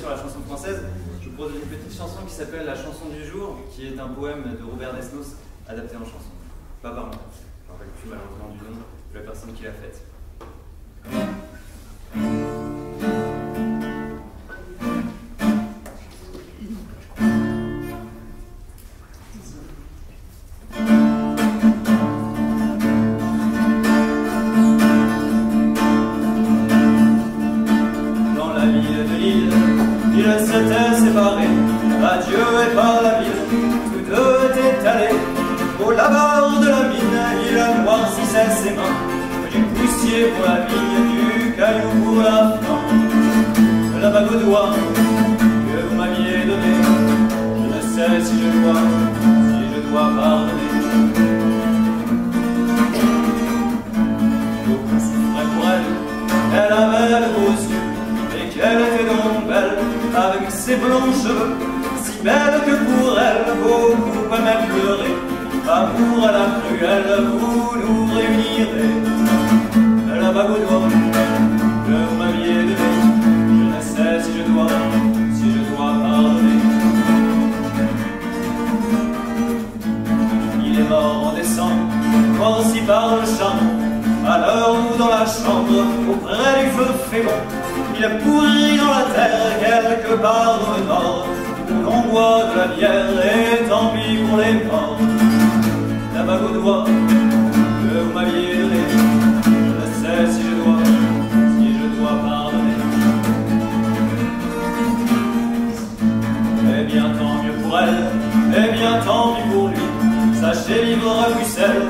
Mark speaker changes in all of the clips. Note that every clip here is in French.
Speaker 1: sur la chanson française, je vous propose une petite chanson qui s'appelle La chanson du jour, qui est un poème de Robert Desnos adapté en chanson. Pas par moi, je ne me rappelle plus malheureusement du nom de la personne qui l'a faite.
Speaker 2: Ils s'étaient séparés, adieu et par la ville, tous deux étaient allés au lavoir de la mine. Il noircissait ses mains, du poussier pour la vigne, du caillou pour la fin. La bague au doigt que vous m'aviez donnée, je ne sais si je dois pardonner. Beaucoup souffraient pour elle, elle avait de beaux yeux. Elle était donc belle, avec ses blonds cheveux, si belle que pour elle, beaucoup aimaient pleurer. Amour à la cruelle, vous nous réunirez. La bague au doigt que vous m'aviez donnée, je ne sais si je dois pardonner. Il est mort en décembre, mort aussi par le charbon, à l'heure où dans la chambre, auprès du feu fémon, il est pourri dans la terre, quelque part dans le nord, où l'on boit de la bière, et tant pis pour les morts. La bague au doigt que vous m'aviez donnée, je ne sais si je dois pardonner. Eh bien tant mieux pour elle, eh bien tant pis pour lui, sachez vivre à Bruxelles,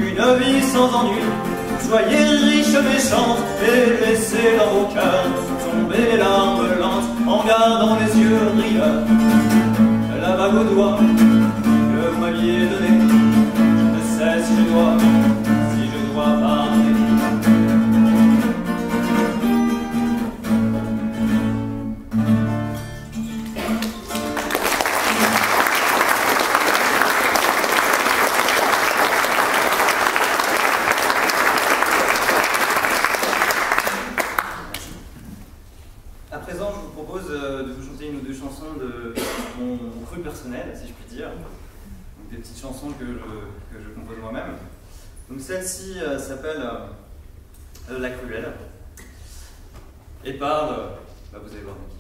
Speaker 2: une vie sans ennui. Soyez riches, méchantes, et laissez dans vos cœurs tomber les larmes lentes en gardant les yeux rieurs. La bague au doigt que vous m'aviez donnée, je ne sais si je dois pardonner.
Speaker 1: À présent, je vous propose de vous chanter une ou deux chansons de mon cru personnel, si je puis dire. Donc, des petites chansons que je compose moi-même. Donc celle-ci s'appelle La Cruelle et parle, vous allez voir de qui.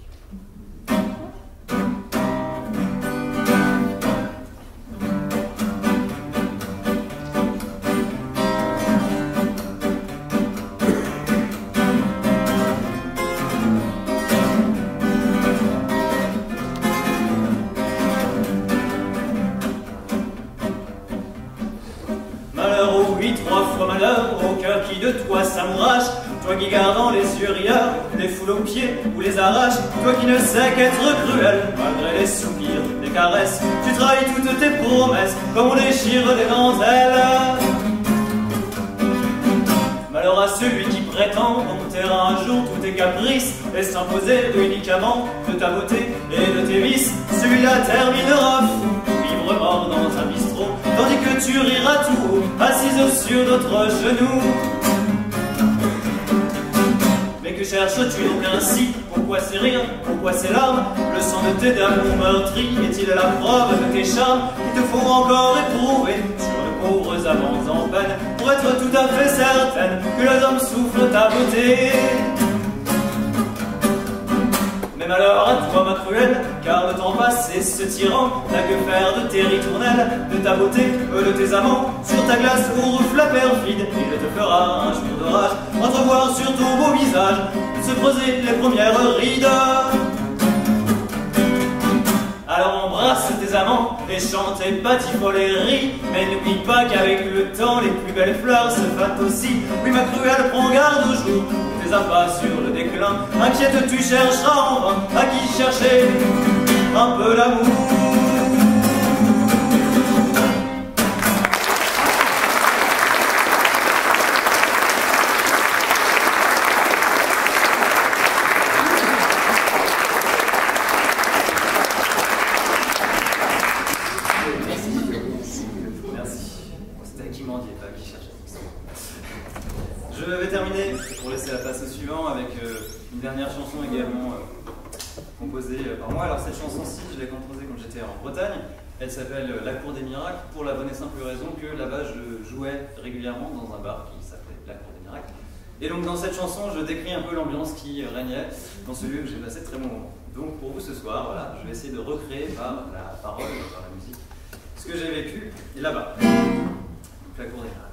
Speaker 2: Trois fois malheur au cœur qui de toi s'amourache, toi qui gardant les yeux rieurs, les foules aux pieds ou les arraches, toi qui ne sais qu'être cruel, malgré les soupirs, les caresses, tu trahis toutes tes promesses, comme on déchire des dentelles. Malheur à celui qui prétend dompter un jour tous tes caprices, et s'imposer uniquement de ta beauté et de tes vices, celui-là terminera fou, vivre mort dans un bistrot, tandis que tu riras tout haut, assise sur d'autres genoux. Mais que cherches-tu donc ainsi? Pourquoi ces rires? Pourquoi ces larmes? Le sang de tes d'amour meurtris est-il la preuve de tes charmes qui te font encore éprouver sur de pauvres amants en peine, pour être tout à fait certaine que les hommes souffrent ta beauté? Mais malheur à toi, ma cruelle, car le temps passé, ce tyran n'a que faire de tes ritournelles, de ta beauté, de tes amants. Sur ta glace où rouffle la perfide, il te fera un jour de rage entrevoir sur ton beau visage se creuser les premières rides. Alors embrasse tes amants et chante tes patifoleries, mais n'oublie pas qu'avec le temps, les plus belles fleurs se fanent aussi. Oui, ma cruelle, prends garde au jour où tes appâts sur le déclin. Inquiète, tu chercheras en vain à qui chercher un peu d'amour.
Speaker 1: Je vais terminer pour laisser la place au suivant avec une dernière chanson également composée par moi. Alors cette chanson-ci, je l'ai composée quand j'étais en Bretagne. Elle s'appelle La Cour des Miracles, pour la bonne et simple raison que là-bas je jouais régulièrement dans un bar qui s'appelait La Cour des Miracles. Et donc dans cette chanson, je décris un peu l'ambiance qui régnait dans ce lieu où j'ai passé de très bons moments. Donc pour vous ce soir, voilà, je vais essayer de recréer par la parole, par la musique, ce que j'ai vécu là-bas. Donc La Cour des Miracles.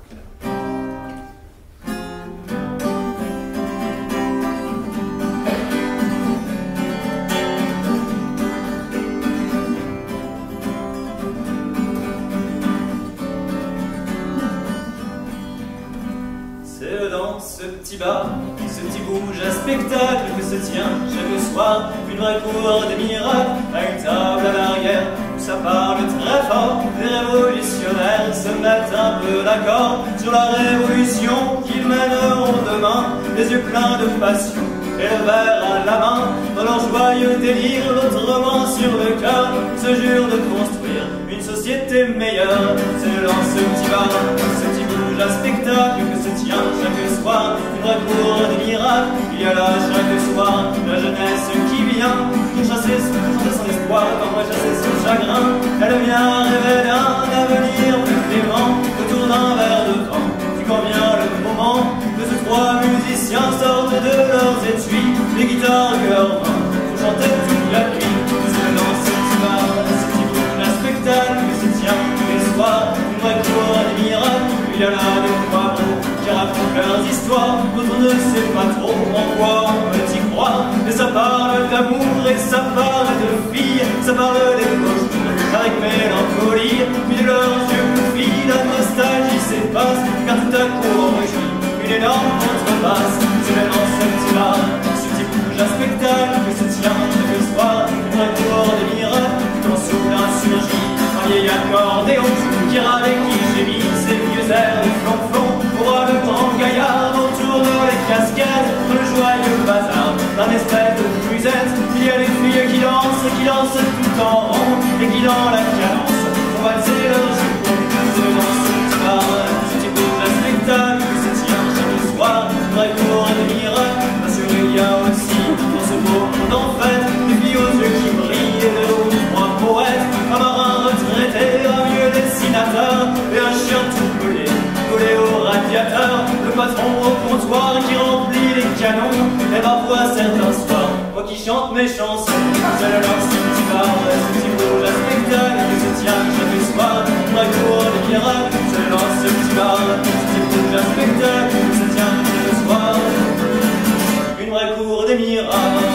Speaker 1: Ce petit bar, ce petit bouge à spectacle que se tient chaque soir une vraie cour des miracles à une table à l'arrière où ça parle très fort. Les révolutionnaires se mettent un peu d'accord sur la révolution qu'ils mèneront demain, les yeux pleins de passion et le verre à la main. Dans leur joyeux délire, l'autrement sur le cœur, se jurent de construire une société meilleure. C'est dans ce petit bar, ce petit bouge à spectacle que se tient chaque soir une vraie cour des miracles. Il y a là chaque soir la jeunesse qui vient pour chasser son espoir, parfois chasser son chagrin. Elle vient rêver d'un avenir plus clément autour d'un verre de vin. Puis quand vient le moment, que ces trois musiciens sortent de leurs étuis, les guitares que leurs mains pour chanter toute la nuit. C'est dans ce petit bar, ce petit bouge à spectacle que se tient tous les soirs une vraie cour des miracles. Il y a là des trois mots qui racontent leurs histoires, d'autres ne sait pas trop en quoi on peut y croire. Mais ça parle d'amour et ça parle de filles, ça parle des causes avec mélancolie. Puis de leurs yeux bouffis, la nostalgie s'efface, car tout à coup on rugit une énorme contrebasse. C'est dans ce petit bar, ce petit bouge à spectacle que se tient chaque soir une vraie cour des miracles. Quand soudain surgit un vieil accordéon qui râle et qui gémit ses vieux airs de flonflon. On voit le grand gaillard autour de les casquettes, le joyeux bazar d'un espèce de musette. Il y a les filles qui dansent tout en rond, et qui dans la cadence font valser leurs jupons. C'est dans ce petit bar, ce petit bouge à spectacle que se tient chaque soir une vraie cour des miracles. Parce qu'il y a aussi dans ce beau monde en fait des filles aux yeux qui brillent et deux ou trois poètes, un marin retraité, un vieux dessinateur et un chien tout pelé collé au radiateur. Le patron au comptoir qui remplit les canons, et parfois certains soirs, moi qui chante mes chansons. C'est le lance ce petit bar, ce petit bouge à spectacle que se tient chaque soir une vraie cour des miracles. C'est le lance ce petit bar, ce petit bouge à spectacle que se tient chaque soir une vraie cour des miracles.